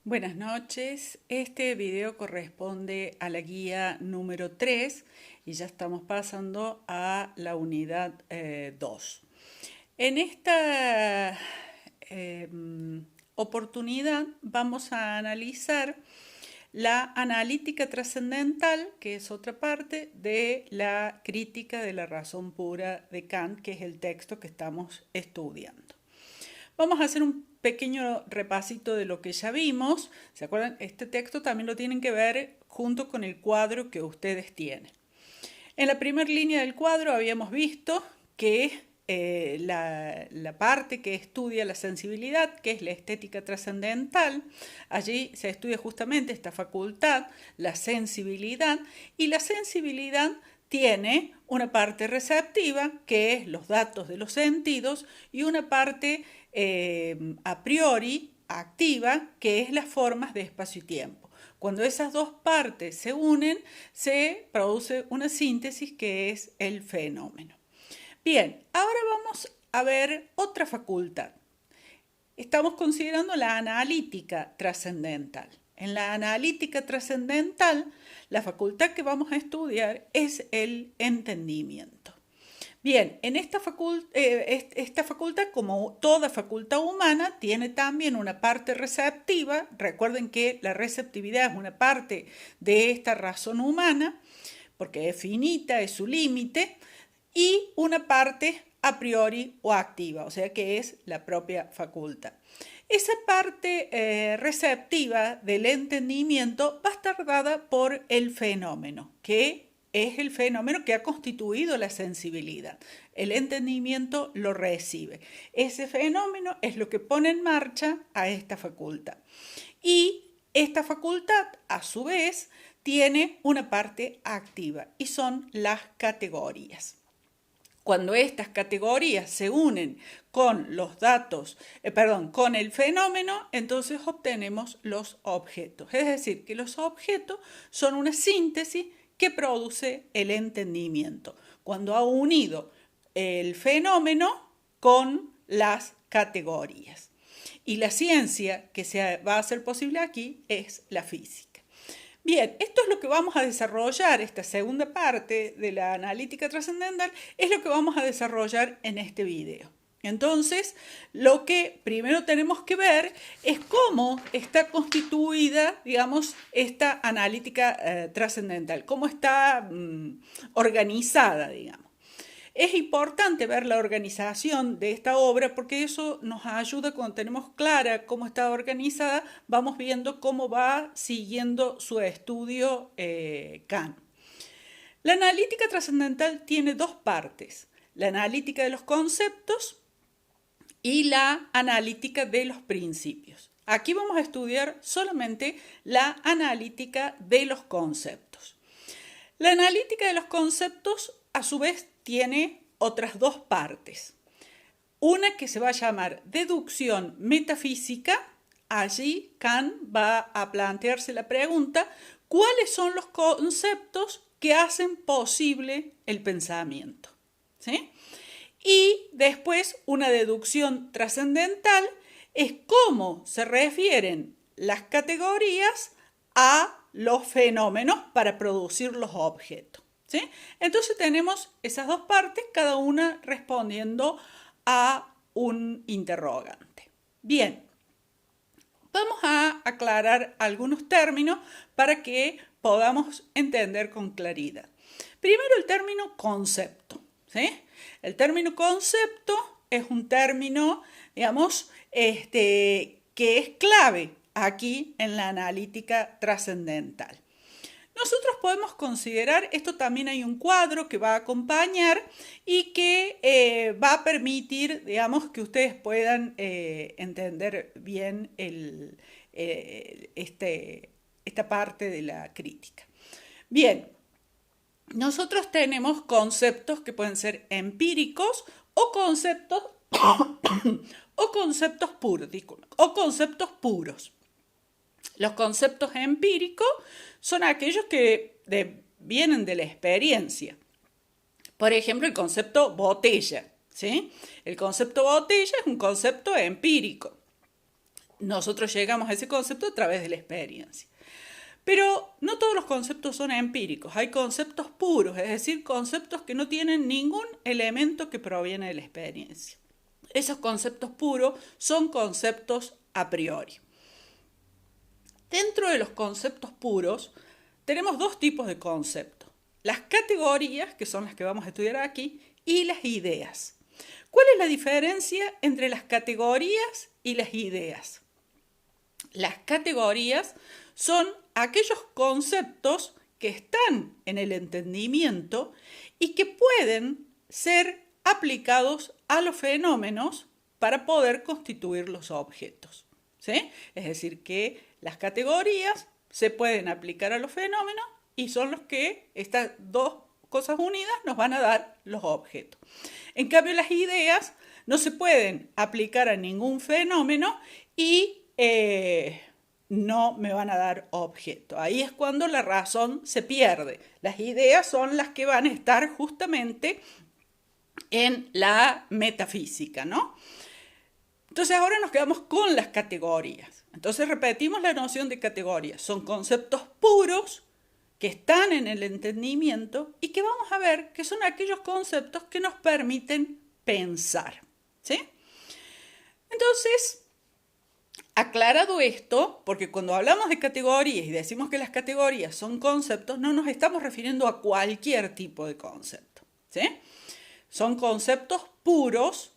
Buenas noches, este video corresponde a la guía número 3 y ya estamos pasando a la unidad 2. En esta oportunidad vamos a analizar la analítica trascendental, que es otra parte de la crítica de la razón pura de Kant, que es el texto que estamos estudiando. Vamos a hacer un pequeño repasito de lo que ya vimos. ¿Se acuerdan? Este texto también lo tienen que ver junto con el cuadro que ustedes tienen. En la primera línea del cuadro habíamos visto que la parte que estudia la sensibilidad, que es la estética trascendental, allí se estudia justamente esta facultad, la sensibilidad, y la sensibilidad tiene una parte receptiva, que es los datos de los sentidos, y una parte a priori activa, que es las formas de espacio y tiempo. Cuando esas dos partes se unen, se produce una síntesis que es el fenómeno. Bien, ahora vamos a ver otra facultad. Estamos considerando la analítica trascendental. En la analítica trascendental, la facultad que vamos a estudiar es el entendimiento. Bien, en esta facultad, como toda facultad humana, tiene también una parte receptiva. Recuerden que la receptividad es una parte de esta razón humana, porque es finita, es su límite, y una parte a priori o activa, o sea que es la propia facultad. Esa parte receptiva del entendimiento va a estar dada por el fenómeno, que es el fenómeno que ha constituido la sensibilidad. El entendimiento lo recibe. Ese fenómeno es lo que pone en marcha a esta facultad. Y esta facultad, a su vez, tiene una parte activa y son las categorías. Cuando estas categorías se unen con los datos, con el fenómeno, entonces obtenemos los objetos. Es decir, que los objetos son una síntesis que produce el entendimiento, cuando ha unido el fenómeno con las categorías. Y la ciencia que se va a hacer posible aquí es la física. Bien, esto es lo que vamos a desarrollar, esta segunda parte de la analítica trascendental, es lo que vamos a desarrollar en este video. Entonces, lo que primero tenemos que ver es cómo está constituida, digamos, esta analítica trascendental, cómo está organizada, digamos. Es importante ver la organización de esta obra porque eso nos ayuda cuando tenemos clara cómo está organizada, vamos viendo cómo va siguiendo su estudio Kant. La analítica trascendental tiene dos partes, la analítica de los conceptos y la analítica de los principios. Aquí vamos a estudiar solamente la analítica de los conceptos. La analítica de los conceptos, a su vez, tiene otras dos partes. Una que se va a llamar deducción metafísica. Allí Kant va a plantearse la pregunta, ¿cuáles son los conceptos que hacen posible el pensamiento? ¿Sí? Y después una deducción trascendental es cómo se refieren las categorías a los fenómenos para producir los objetos. ¿Sí? Entonces tenemos esas dos partes, cada una respondiendo a un interrogante. Bien, vamos a aclarar algunos términos para que podamos entender con claridad. Primero el término concepto. ¿Sí? El término concepto es un término, digamos, que es clave aquí en la analítica trascendental. Nosotros podemos considerar, esto también hay un cuadro que va a acompañar y que va a permitir, digamos, que ustedes puedan entender bien esta parte de la crítica. Bien, nosotros tenemos conceptos que pueden ser empíricos o conceptos, puros. Los conceptos empíricos son aquellos que vienen de la experiencia. Por ejemplo, el concepto botella. ¿Sí? El concepto botella es un concepto empírico. nosotros llegamos a ese concepto a través de la experiencia. Pero no todos los conceptos son empíricos, hay conceptos puros, es decir, conceptos que no tienen ningún elemento que proviene de la experiencia. Esos conceptos puros son conceptos a priori. Dentro de los conceptos puros tenemos dos tipos de conceptos: las categorías, que son las que vamos a estudiar aquí, y las ideas. ¿Cuál es la diferencia entre las categorías y las ideas? Las categorías son aquellos conceptos que están en el entendimiento y que pueden ser aplicados a los fenómenos para poder constituir los objetos, ¿sí? Es decir, que las categorías se pueden aplicar a los fenómenos y son los que estas dos cosas unidas nos van a dar los objetos. En cambio, las ideas no se pueden aplicar a ningún fenómeno y no me van a dar objeto. Ahí es cuando la razón se pierde. Las ideas son las que van a estar justamente en la metafísica, ¿no? Entonces ahora nos quedamos con las categorías. Entonces repetimos la noción de categorías. Son conceptos puros que están en el entendimiento y que vamos a ver que son aquellos conceptos que nos permiten pensar, ¿sí? Entonces, aclarado esto, porque cuando hablamos de categorías y decimos que las categorías son conceptos, no nos estamos refiriendo a cualquier tipo de concepto, ¿sí? Son conceptos puros,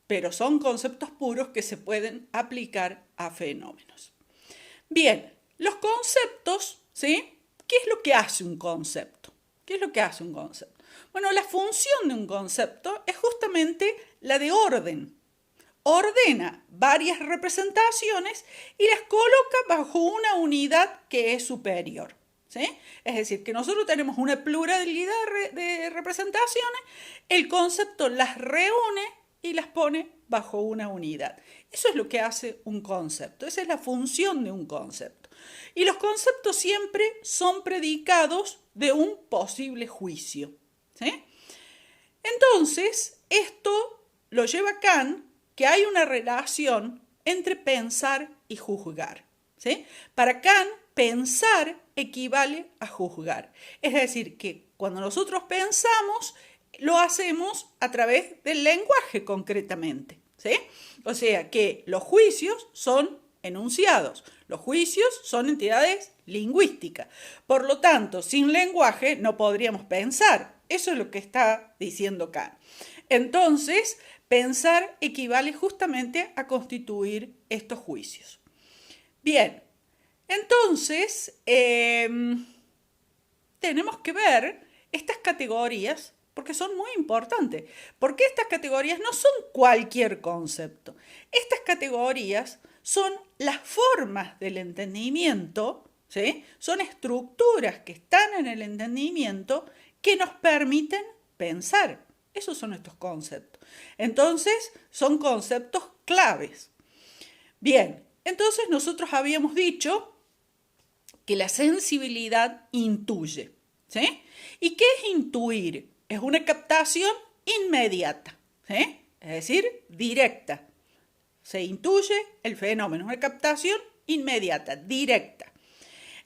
pero son conceptos puros que se pueden aplicar a fenómenos. Bien, los conceptos, ¿sí? ¿Qué es lo que hace un concepto? ¿Qué es lo que hace un concepto? Bueno, la función de un concepto es justamente la de orden. Ordena varias representaciones y las coloca bajo una unidad que es superior, ¿sí? Es decir, que nosotros tenemos una pluralidad de representaciones, el concepto las reúne y las pone bajo una unidad. Eso es lo que hace un concepto, esa es la función de un concepto. Y los conceptos siempre son predicados de un posible juicio, ¿sí? Entonces, esto lo lleva a Kant, que hay una relación entre pensar y juzgar, ¿sí? Para Kant, pensar equivale a juzgar. Es decir, que cuando nosotros pensamos, lo hacemos a través del lenguaje concretamente, ¿sí? O sea que los juicios son enunciados, los juicios son entidades lingüísticas. Por lo tanto, sin lenguaje no podríamos pensar. Eso es lo que está diciendo Kant. Entonces, pensar equivale justamente a constituir estos juicios. Bien, entonces tenemos que ver estas categorías porque son muy importantes, porque estas categorías no son cualquier concepto. Estas categorías son las formas del entendimiento, ¿sí? Son estructuras que están en el entendimiento que nos permiten pensar. Esos son estos conceptos. Entonces, son conceptos claves. Bien, entonces nosotros habíamos dicho que la sensibilidad intuye, ¿sí? ¿Y qué es intuir? Es una captación inmediata, ¿sí? Es decir, directa. Se intuye el fenómeno, una captación inmediata, directa.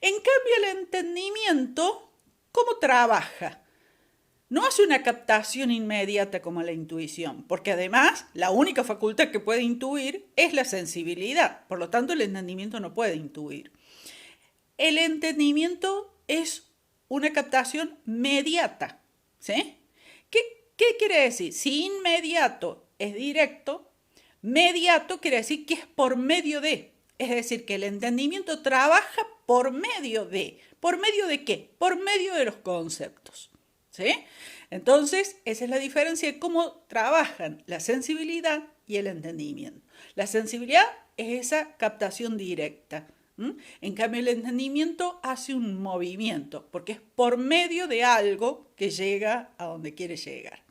En cambio, el entendimiento, ¿cómo trabaja? No hace una captación inmediata como la intuición, porque además la única facultad que puede intuir es la sensibilidad. Por lo tanto, el entendimiento no puede intuir. El entendimiento es una captación mediata, ¿sí? ¿Qué quiere decir? Si inmediato es directo, mediato quiere decir que es por medio de. Es decir, que el entendimiento trabaja por medio de. ¿Por medio de qué? Por medio de los conceptos, ¿sí? Entonces, esa es la diferencia de cómo trabajan la sensibilidad y el entendimiento. La sensibilidad es esa captación directa. En cambio, el entendimiento hace un movimiento, porque es por medio de algo que llega a donde quiere llegar.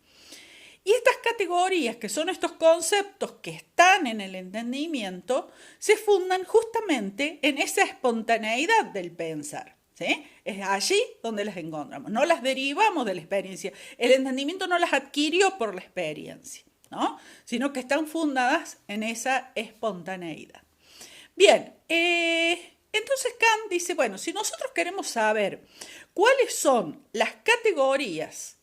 Y estas categorías, que son estos conceptos que están en el entendimiento, se fundan justamente en esa espontaneidad del pensar, ¿sí? Es allí donde las encontramos, no las derivamos de la experiencia. El entendimiento no las adquirió por la experiencia, ¿no? Sino que están fundadas en esa espontaneidad. Bien, entonces Kant dice, bueno, si nosotros queremos saber cuáles son las categorías,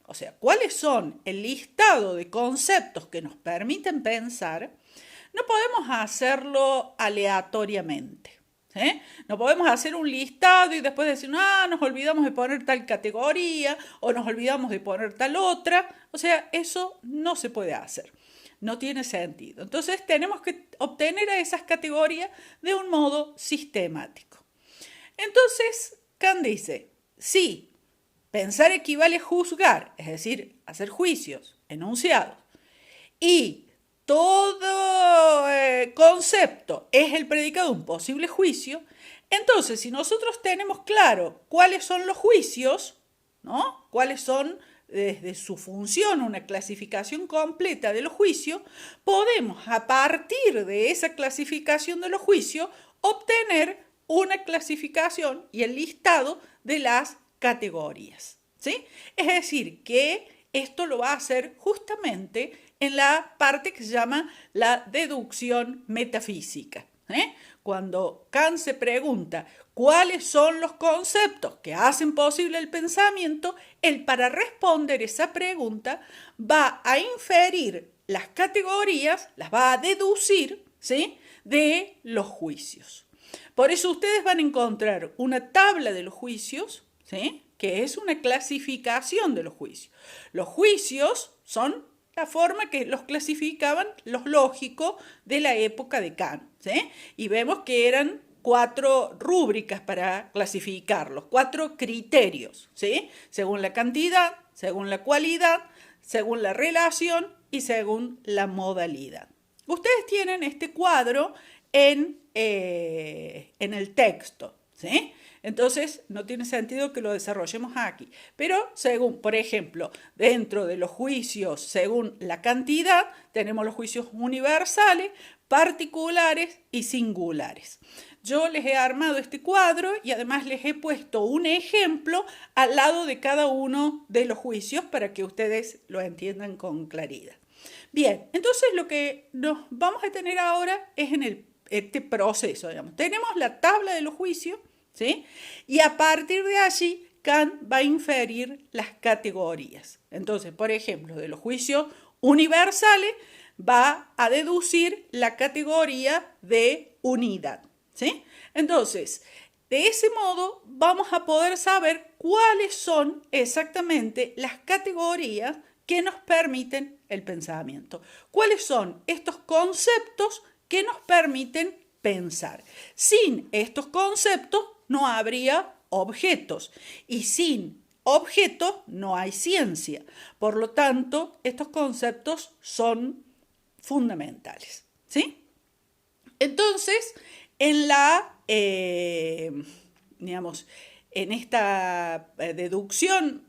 o sea, cuáles son el listado de conceptos que nos permiten pensar, no podemos hacerlo aleatoriamente. ¿sí? No podemos hacer un listado y después decir, nos olvidamos de poner tal categoría o nos olvidamos de poner tal otra. O sea, eso no se puede hacer. No tiene sentido. Entonces tenemos que obtener a esas categorías de un modo sistemático. Entonces, Kant dice, sí, pensar equivale a juzgar, es decir, hacer juicios, enunciados, y todo concepto es el predicado de un posible juicio, entonces si nosotros tenemos claro cuáles son los juicios, ¿no? Cuáles son desde su función una clasificación completa de los juicios, podemos a partir de esa clasificación de los juicios obtener una clasificación y el listado de las categorías. ¿sí? Es decir, que esto lo va a hacer justamente en la parte que se llama la deducción metafísica. Cuando Kant se pregunta cuáles son los conceptos que hacen posible el pensamiento, él para responder esa pregunta va a inferir las categorías, las va a deducir ¿sí? de los juicios. Por eso ustedes van a encontrar una tabla de los juicios, ¿sí? que es una clasificación de los juicios. Los juicios son la forma que los clasificaban los lógicos de la época de Kant. ¿sí? Y vemos que eran 4 rúbricas para clasificarlos, 4 criterios, ¿sí? según la cantidad, según la cualidad, según la relación y según la modalidad. Ustedes tienen este cuadro en el texto, ¿sí? Entonces, no tiene sentido que lo desarrollemos aquí. Pero, según, por ejemplo, dentro de los juicios, según la cantidad, tenemos los juicios universales, particulares y singulares. Yo les he armado este cuadro y además les he puesto un ejemplo al lado de cada uno de los juicios para que ustedes lo entiendan con claridad. Bien, entonces lo que nos vamos a tener ahora es en este proceso, digamos. Tenemos la tabla de los juicios, ¿sí? Y a partir de allí, Kant va a inferir las categorías. Entonces, por ejemplo, de los juicios universales, va a deducir la categoría de unidad, ¿sí? Entonces, de ese modo, vamos a poder saber cuáles son exactamente las categorías que nos permiten el pensamiento. ¿Cuáles son estos conceptos que nos permiten pensar? Sin estos conceptos no habría objetos y sin objetos no hay ciencia. Por lo tanto, estos conceptos son fundamentales. ¿sí? Entonces, en en esta deducción,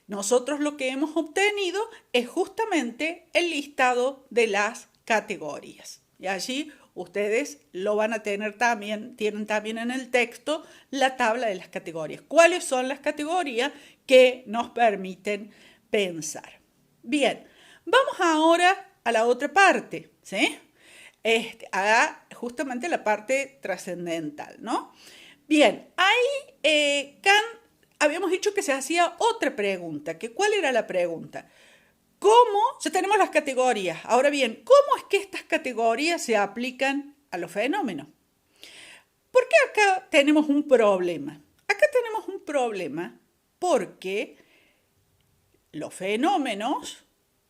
nosotros lo que hemos obtenido es justamente el listado de las categorías. Y allí ustedes lo van a tener también, tienen también en el texto la tabla de las categorías. ¿Cuáles son las categorías que nos permiten pensar? Bien, vamos ahora a la otra parte, ¿sí? A justamente la parte trascendental, ¿no? Bien, ahí Kant habíamos dicho que se hacía otra pregunta, que ¿cuál era la pregunta? ¿Cómo? Ya tenemos las categorías. Ahora bien, ¿cómo es que estas categorías se aplican a los fenómenos? ¿Por qué acá tenemos un problema? Acá tenemos un problema porque los fenómenos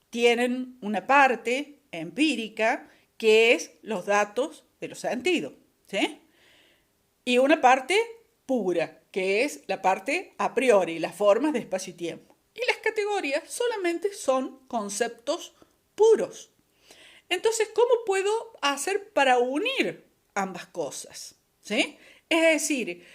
tienen una parte empírica que es los datos de los sentidos, ¿sí? Y una parte pura, que es la parte a priori, las formas de espacio y tiempo. Y las categorías solamente son conceptos puros. Entonces, ¿cómo puedo hacer para unir ambas cosas? ¿Sí? Es decir,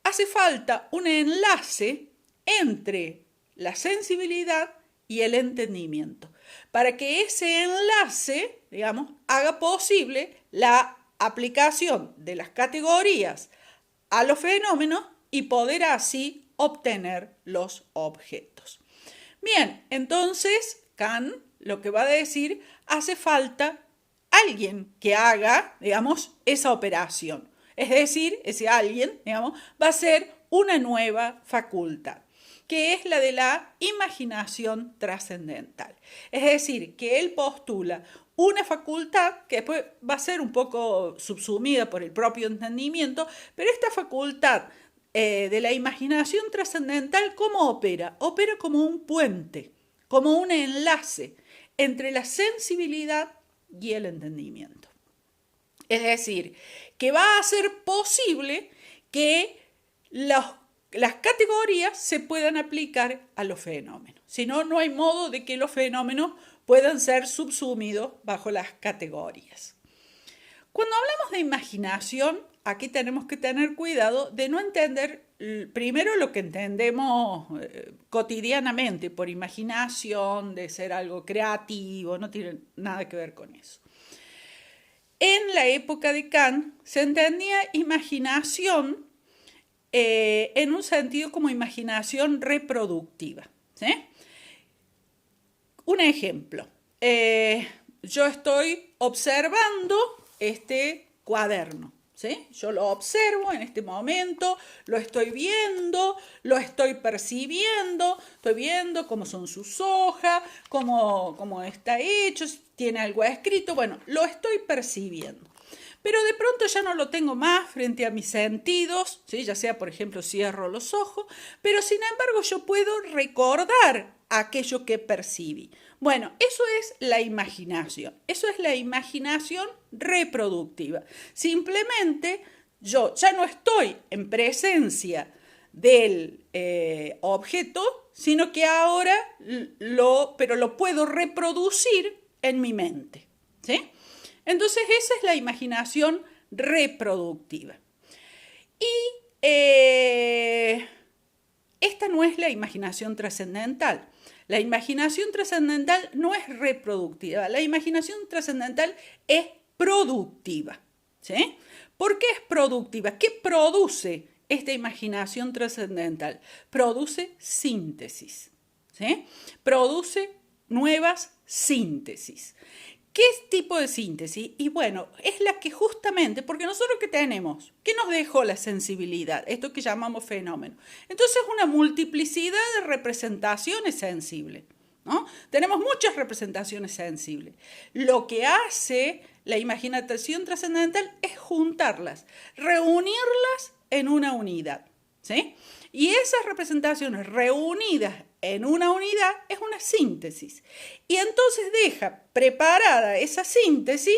hace falta un enlace entre la sensibilidad y el entendimiento, para que ese enlace, digamos, haga posible la aplicación de las categorías a los fenómenos y poder así obtener los objetos. Bien, entonces Kant lo que va a decir, hace falta alguien que haga, digamos, esa operación. Es decir, ese alguien, digamos, va a ser una nueva facultad, que es la de la imaginación trascendental. Es decir, que él postula una facultad que después va a ser un poco subsumida por el propio entendimiento, pero esta facultad de la imaginación trascendental, ¿cómo opera? Opera como un puente, como un enlace entre la sensibilidad y el entendimiento. Es decir, que va a ser posible que las categorías se puedan aplicar a los fenómenos. Si no, no hay modo de que los fenómenos puedan ser subsumidos bajo las categorías. Cuando hablamos de imaginación, aquí tenemos que tener cuidado de no entender primero lo que entendemos cotidianamente por imaginación, de ser algo creativo, no tiene nada que ver con eso. En la época de Kant se entendía imaginación en un sentido como imaginación reproductiva. ¿Sí? Un ejemplo, yo estoy observando este cuaderno. ¿Sí? Yo lo observo en este momento, lo estoy viendo, lo estoy percibiendo, estoy viendo cómo son sus hojas, cómo está hecho, si tiene algo escrito, bueno, lo estoy percibiendo. Pero de pronto ya no lo tengo más frente a mis sentidos, ¿sí? Ya sea, por ejemplo, cierro los ojos, pero sin embargo yo puedo recordar aquello que percibí. Bueno, eso es la imaginación, eso es la imaginación reproductiva. Simplemente yo ya no estoy en presencia del objeto, sino que ahora lo puedo reproducir en mi mente. ¿Sí? Entonces esa es la imaginación reproductiva. Y esta no es la imaginación trascendental. La imaginación trascendental no es reproductiva, la imaginación trascendental es productiva. ¿Sí? ¿Por qué es productiva? ¿Qué produce esta imaginación trascendental? Produce síntesis. ¿Sí? Produce nuevas síntesis. ¿Qué tipo de síntesis? Y bueno, es la que justamente, porque nosotros ¿qué tenemos? ¿Qué nos dejó la sensibilidad? Esto que llamamos fenómeno. Entonces, una multiplicidad de representaciones sensibles, ¿no? Tenemos muchas representaciones sensibles. Lo que hace la imaginación trascendental es juntarlas, reunirlas en una unidad. ¿Sí? Y esas representaciones reunidas en una unidad es una síntesis. Y entonces deja preparada esa síntesis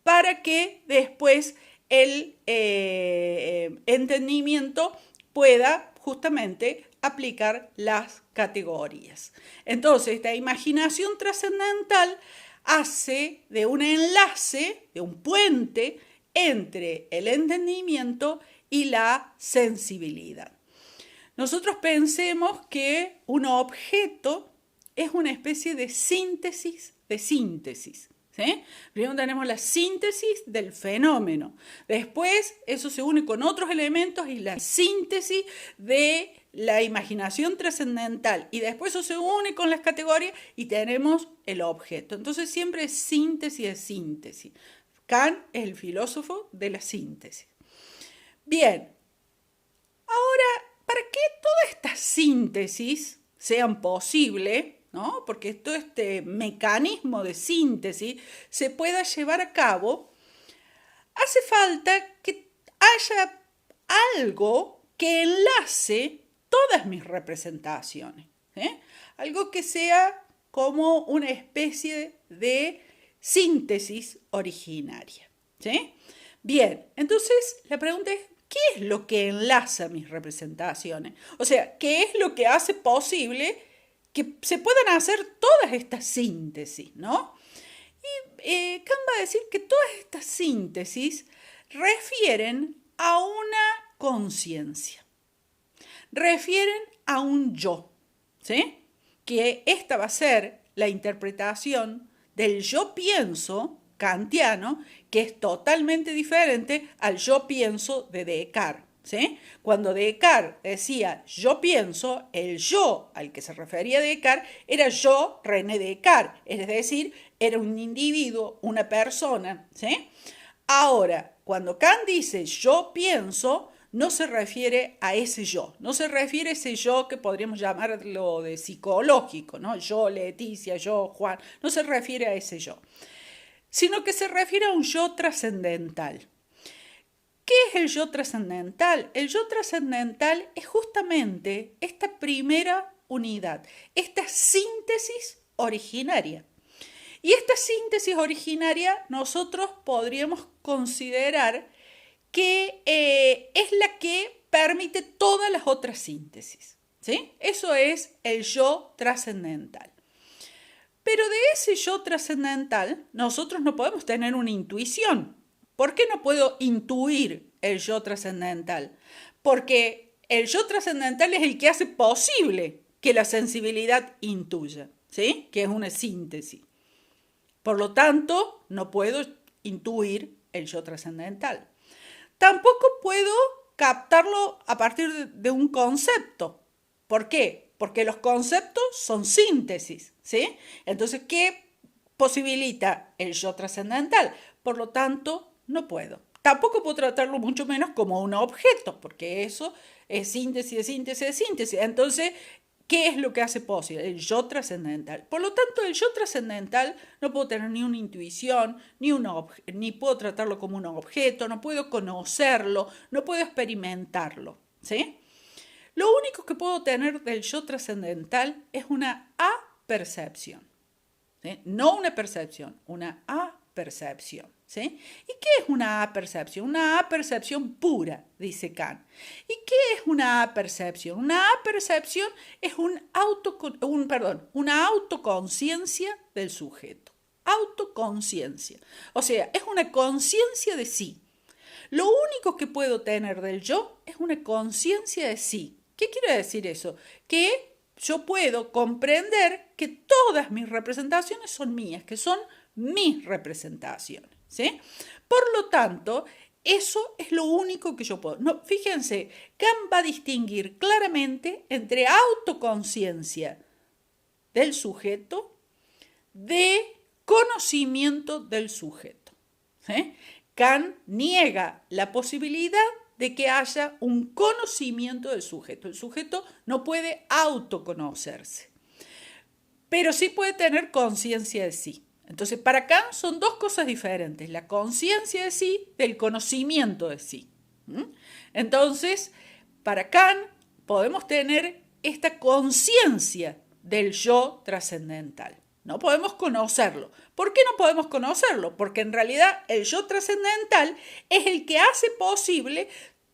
para que después el entendimiento pueda justamente aplicar las categorías. Entonces, esta imaginación trascendental hace de un enlace, de un puente entre el entendimiento y la sensibilidad. Nosotros pensemos que un objeto es una especie de síntesis de síntesis. ¿Sí? Primero tenemos la síntesis del fenómeno. Después eso se une con otros elementos y la síntesis de la imaginación trascendental. Y después eso se une con las categorías y tenemos el objeto. Entonces siempre es síntesis de síntesis. Kant es el filósofo de la síntesis. Bien, ahora, para que todas estas síntesis sean posibles, ¿no? Porque todo este mecanismo de síntesis se pueda llevar a cabo, hace falta que haya algo que enlace todas mis representaciones, ¿eh? Algo que sea como una especie de síntesis originaria, ¿sí? Bien, entonces la pregunta es, ¿qué es lo que enlaza mis representaciones? O sea, ¿qué es lo que hace posible que se puedan hacer todas estas síntesis, ¿no? Y Kant va a decir que todas estas síntesis refieren a una conciencia, refieren a un yo, ¿sí? Que esta va a ser la interpretación del yo pienso kantiano, que es totalmente diferente al yo pienso de Descartes, ¿sí? Cuando Descartes decía yo pienso, el yo al que se refería Descartes era yo, René Descartes, es decir, era un individuo, una persona, ¿sí? Ahora, cuando Kant dice yo pienso, no se refiere a ese yo, no se refiere a ese yo que podríamos llamarlo de psicológico, ¿no? Yo, Leticia, yo, Juan, no se refiere a ese yo, sino que se refiere a un yo trascendental. ¿Qué es el yo trascendental? El yo trascendental es justamente esta primera unidad, esta síntesis originaria. Y esta síntesis originaria nosotros podríamos considerar que es la que permite todas las otras síntesis, ¿sí? Eso es el yo trascendental. Pero de ese yo trascendental nosotros no podemos tener una intuición. ¿Por qué no puedo intuir el yo trascendental? Porque el yo trascendental es el que hace posible que la sensibilidad intuya, ¿sí? Que es una síntesis. Por lo tanto, no puedo intuir el yo trascendental. Tampoco puedo captarlo a partir de un concepto. ¿Por qué? Porque los conceptos son síntesis, ¿sí? Entonces, ¿qué posibilita el yo trascendental? Por lo tanto, no puedo. Tampoco puedo tratarlo mucho menos como un objeto, porque eso es síntesis de síntesis de síntesis. Entonces, ¿qué es lo que hace posible? El yo trascendental. Por lo tanto, el yo trascendental no puedo tener ni una intuición, ni puedo tratarlo como un objeto, no puedo conocerlo, no puedo experimentarlo, ¿sí? Lo único que puedo tener del yo trascendental es una apercepción, ¿sí? No una percepción, una apercepción, ¿sí? ¿Y qué es una apercepción? Una apercepción pura, dice Kant. ¿Y qué es una apercepción? Una apercepción es una autoconciencia del sujeto. Autoconciencia. O sea, es una conciencia de sí. Lo único que puedo tener del yo es una conciencia de sí. ¿Qué quiere decir eso? Que yo puedo comprender que todas mis representaciones son mías, que son mis representaciones, ¿sí? Por lo tanto, eso es lo único que yo puedo. No, fíjense, Kant va a distinguir claramente entre autoconciencia del sujeto de conocimiento del sujeto, ¿sí? Kant niega la posibilidad de que haya un conocimiento del sujeto. El sujeto no puede autoconocerse, pero sí puede tener conciencia de sí. Entonces, para Kant son dos cosas diferentes, la conciencia de sí del conocimiento de sí. Entonces, para Kant podemos tener esta conciencia del yo trascendental. No podemos conocerlo. ¿Por qué no podemos conocerlo? Porque en realidad el yo trascendental es el que hace posible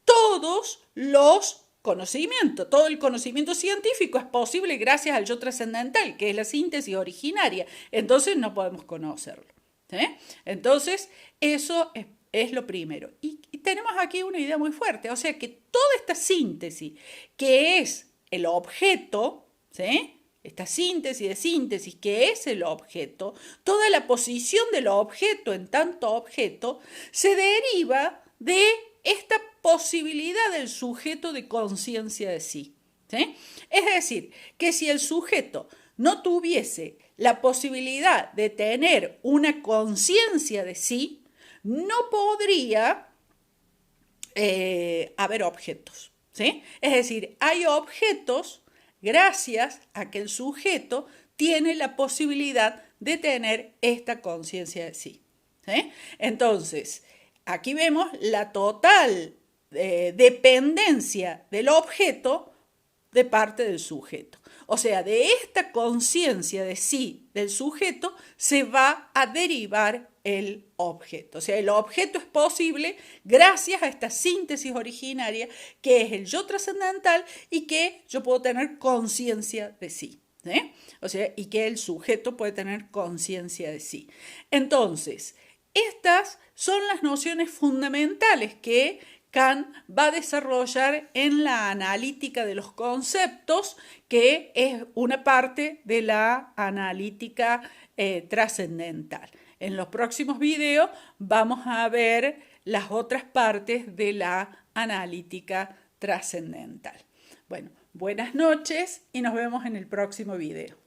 todos los conocimientos. Todo el conocimiento científico es posible gracias al yo trascendental, que es la síntesis originaria. Entonces no podemos conocerlo, ¿sí? Entonces eso es lo primero. Y tenemos aquí una idea muy fuerte. O sea que toda esta síntesis, que es el objeto, ¿sí? Esta síntesis de síntesis, que es el objeto, toda la posición del objeto en tanto objeto, se deriva de esta posibilidad del sujeto de conciencia de sí, ¿sí? Es decir, que si el sujeto no tuviese la posibilidad de tener una conciencia de sí, no podría haber objetos, ¿sí? Es decir, hay objetos gracias a que el sujeto tiene la posibilidad de tener esta conciencia de sí, ¿sí? Entonces, aquí vemos la total dependencia del objeto de parte del sujeto. O sea, de esta conciencia de sí del sujeto se va a derivar el objeto. O sea, el objeto es posible gracias a esta síntesis originaria que es el yo trascendental y que yo puedo tener conciencia de sí, ¿eh? O sea, y que el sujeto puede tener conciencia de sí. Entonces, estas son las nociones fundamentales que Kant va a desarrollar en la analítica de los conceptos, que es una parte de la analítica trascendental. En los próximos videos vamos a ver las otras partes de la analítica trascendental. Bueno, buenas noches y nos vemos en el próximo video.